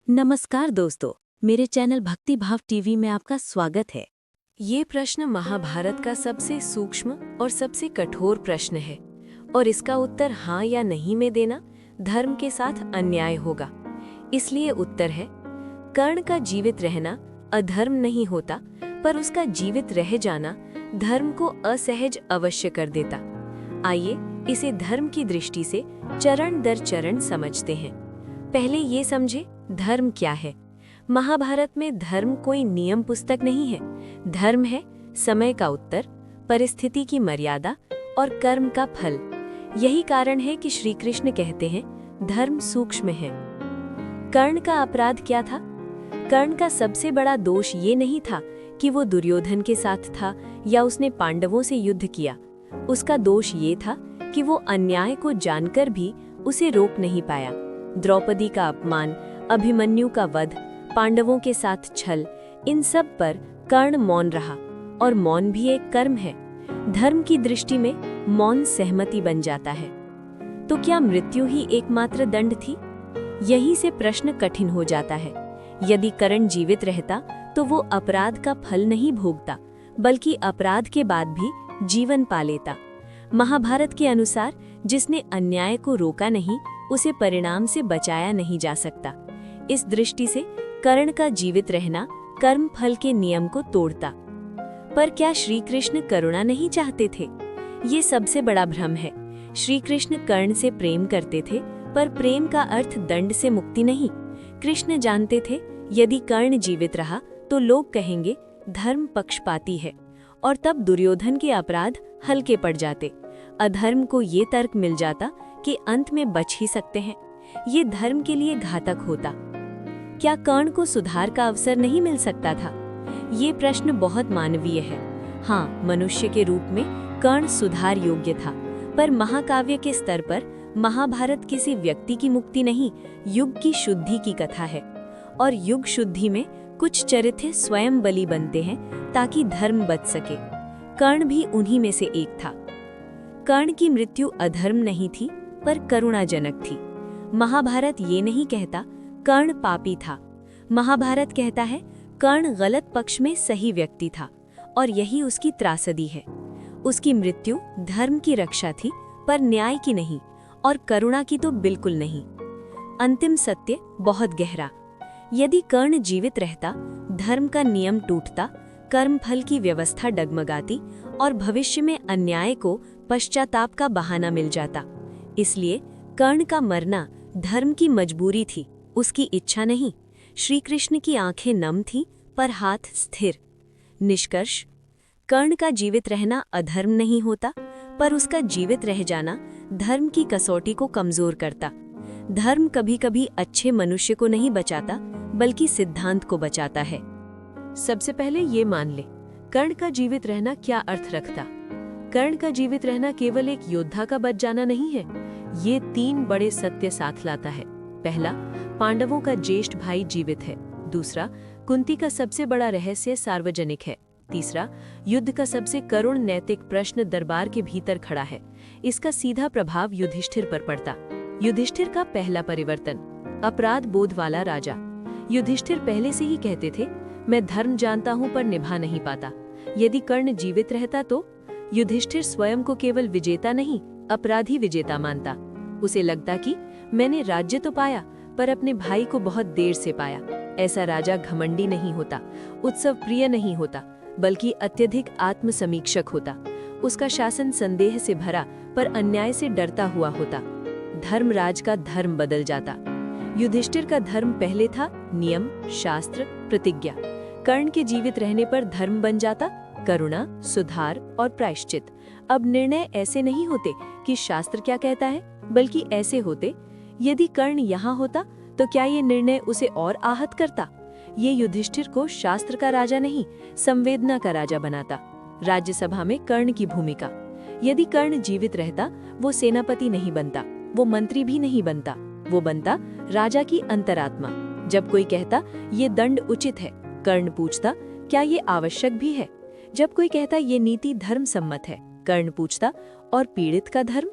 नमस्कार दोस्तों, मेरे चैनल भक्ति भाव टीवी में आपका स्वागत है। ये प्रश्न महाभारत का सबसे सूक्ष्म और सबसे कठोर प्रश्न है और इसका उत्तर हाँ या नहीं में देना धर्म के साथ अन्याय होगा। इसलिए उत्तर है, कर्ण का जीवित रहना अधर्म नहीं होता, पर उसका जीवित रह जाना धर्म को असहज अवश्य कर देता। आइए इसे धर्म की दृष्टि से चरण दर चरण समझते हैं। पहले ये समझे धर्म क्या है। महाभारत में धर्म कोई नियम पुस्तक नहीं है। धर्म है समय का उत्तर, परिस्थिति की मर्यादा और कर्म का फल। यही कारण है कि श्री कृष्ण कहते हैं धर्म सूक्ष्म है। कर्ण का अपराध क्या था? कर्ण का सबसे बड़ा दोष ये नहीं था कि वो दुर्योधन के साथ था या उसने पांडवों से युद्ध किया। उसका दोष ये था कि वो अन्याय को जानकर भी उसे रोक नहीं पाया। द्रौपदी का अपमान, अभिमन्यु का वध, पांडवों के साथ छल, इन सब पर कर्ण मौन रहा। और मौन भी एक कर्म है। धर्म की दृष्टि में मौन सहमति बन जाता है। तो क्या मृत्यु ही एकमात्र दंड थी? यहीं से प्रश्न कठिन हो जाता है। यदि कर्ण जीवित रहता तो वो अपराध का फल नहीं भोगता, बल्कि अपराध के बाद भी जीवन पा लेता। महाभारत के अनुसार जिसने अन्याय को रोका नहीं, उसे परिणाम से बचाया नहीं जा सकता। इस दृष्टि से कर्ण का जीवित रहना कर्म फल के नियम को तोड़ता। पर क्या श्री कृष्ण करुणा नहीं चाहते थे? ये सबसे बड़ा भ्रम है। श्री कृष्ण कर्ण से प्रेम करते थे, पर प्रेम का अर्थ दंड से मुक्ति नहीं। कृष्ण जानते थे यदि कर्ण जीवित रहा तो लोग कहेंगे धर्म पक्षपाती है, और तब दुर्योधन के अपराध हल्के पड़ जाते। अधर्म को ये तर्क मिल जाता कि अंत में बच ही सकते हैं। ये धर्म के लिए घातक होता। क्या कर्ण को सुधार का अवसर नहीं मिल सकता था? ये प्रश्न बहुत मानवीय है। हाँ, मनुष्य के रूप में कर्ण सुधार योग्य था, पर महाकाव्य के स्तर पर महाभारत किसी व्यक्ति की मुक्ति नहीं, युग की शुद्धि की कथा है। और युग शुद्धि में कुछ चरित्र स्वयं बलि बनते हैं ताकि धर्म बच सके। कर्ण भी उन्हीं में से एक था। कर्ण की मृत्यु अधर्म नहीं थी, पर करुणाजनक थी। महाभारत ये नहीं कहता कर्ण पापी था। महाभारत कहता है कर्ण गलत पक्ष में सही व्यक्ति था, और यही उसकी त्रासदी है। उसकी मृत्यु धर्म की रक्षा थी, पर न्याय की नहीं, और करुणा की तो बिल्कुल नहीं। अंतिम सत्य बहुत गहरा। यदि कर्ण जीवित रहता, धर्म का नियम टूटता, कर्मफल की व्यवस्था डगमगाती, और भविष्य में अन्याय को पश्चाताप का बहाना मिल जाता। इसलिए कर्ण का मरना धर्म की मजबूरी थी, उसकी इच्छा नहीं। श्री कृष्ण की आंखें नम थीं, पर हाथ स्थिर। निष्कर्ष, कर्ण का जीवित रहना अधर्म नहीं होता, पर उसका जीवित रह जाना धर्म की कसौटी को कमजोर करता। धर्म कभी कभी अच्छे मनुष्य को नहीं बचाता, बल्कि सिद्धांत को बचाता है। सबसे पहले ये मान ले, कर्ण का जीवित रहना क्या अर्थ रखता। कर्ण का जीवित रहना केवल एक योद्धा का बच जाना नहीं है। ये 3 बड़े सत्य साथ लाता है। पहला, पांडवों का ज्येष्ठ भाई जीवित है। दूसरा, कुंती का सबसे बड़ा रहस्य सार्वजनिक है। तीसरा, युद्ध का सबसे करुण नैतिक प्रश्न दरबार के भीतर खड़ा है। इसका सीधा प्रभाव युधिष्ठिर पर पड़ता। युधिष्ठिर का पहला परिवर्तन, अपराध बोध वाला राजा। युधिष्ठिर पहले से ही कहते थे, मैं धर्म जानता हूं पर निभा नहीं पाता। यदि कर्ण जीवित रहता तो युधिष्ठिर स्वयं को केवल विजेता नहीं, अपराधी विजेता मानता। उसे लगता कि मैंने राज्य तो पाया, पर अपने भाई को बहुत देर से पाया। ऐसा राजा घमंडी नहीं होता, उत्सव प्रिय नहीं होता, बल्कि अत्यधिक आत्मसमीक्षक होता। उसका शासन संदेह से भरा, पर अन्याय से डरता हुआ होता। धर्मराज का धर्म बदल जाता। युधिष्ठिर का धर्म पहले था नियम, शास्त्र, प्रतिज्ञा। कर्ण के जीवित रहने पर धर्म बन जाता करुणा, सुधार और प्रायश्चित। अब निर्णय ऐसे नहीं होते कि शास्त्र क्या कहता है, बल्कि ऐसे होते, यदि कर्ण यहाँ होता तो क्या ये निर्णय उसे और आहत करता। ये युधिष्ठिर को शास्त्र का राजा नहीं, संवेदना का राजा बनाता। राज्यसभा में कर्ण की भूमिका। यदि कर्ण जीवित रहता, वो सेनापति नहीं बनता, वो मंत्री भी नहीं बनता, वो बनता राजा की अंतरात्मा। जब कोई कहता ये दंड उचित है, कर्ण पूछता क्या ये आवश्यक भी है। जब कोई कहता ये नीति धर्म सम्मत है, कर्ण पूछता और पीड़ित का धर्म।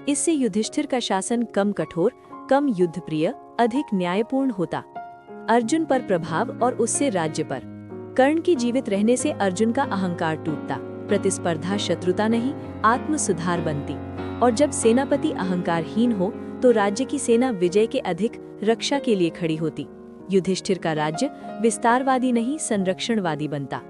इससे युधिष्ठिर का शासन कम कठोर, कम युद्धप्रिय, अधिक न्यायपूर्ण होता। अर्जुन पर प्रभाव और उससे राज्य पर। कर्ण के जीवित रहने से अर्जुन का अहंकार टूटता, प्रतिस्पर्धा शत्रुता नहीं आत्म सुधार बनती। और जब सेनापति अहंकारहीन हो तो राज्य की सेना विजय के अधिक रक्षा के लिए खड़ी होती। युधिष्ठिर का राज्य विस्तारवादी नहीं संरक्षणवादी बनता।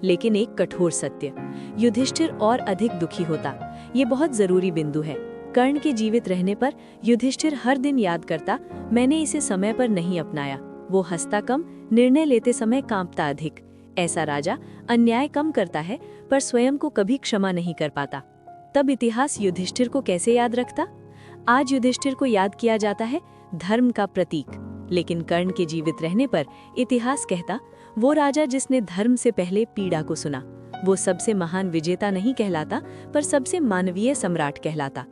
लेकिन एक कठोर सत्य, युधिष्ठिर और अधिक दुखी होता। ये बहुत जरूरी बिंदु है। कर्ण के जीवित रहने पर युधिष्ठिर हर दिन याद करता, मैंने इसे समय पर नहीं अपनाया। वो हंसता कम, निर्णय लेते समय कांपता अधिक। ऐसा राजा अन्याय कम करता है पर स्वयं को कभी क्षमा नहीं कर पाता। तब इतिहास युधिष्ठिर को कैसे याद रखता? आज युधिष्ठिर को याद किया जाता है धर्म का प्रतीक, लेकिन कर्ण के जीवित रहने पर इतिहास कहता, वो राजा जिसने धर्म से पहले पीड़ा को सुना, वो सबसे महान विजेता नहीं कहलाता पर सबसे मानवीय सम्राट कहलाता।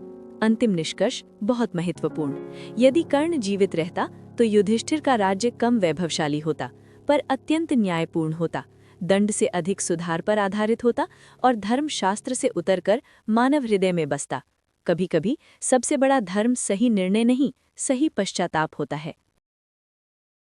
अंतिम निष्कर्ष बहुत महत्वपूर्ण। यदि कर्ण जीवित रहता तो युधिष्ठिर का राज्य कम वैभवशाली होता पर अत्यंत न्यायपूर्ण होता, दंड से अधिक सुधार पर आधारित होता और धर्म शास्त्र से उतरकर मानव हृदय में बसता। कभी-कभी सबसे बड़ा धर्म सही निर्णय नहीं, सही पश्चाताप होता है।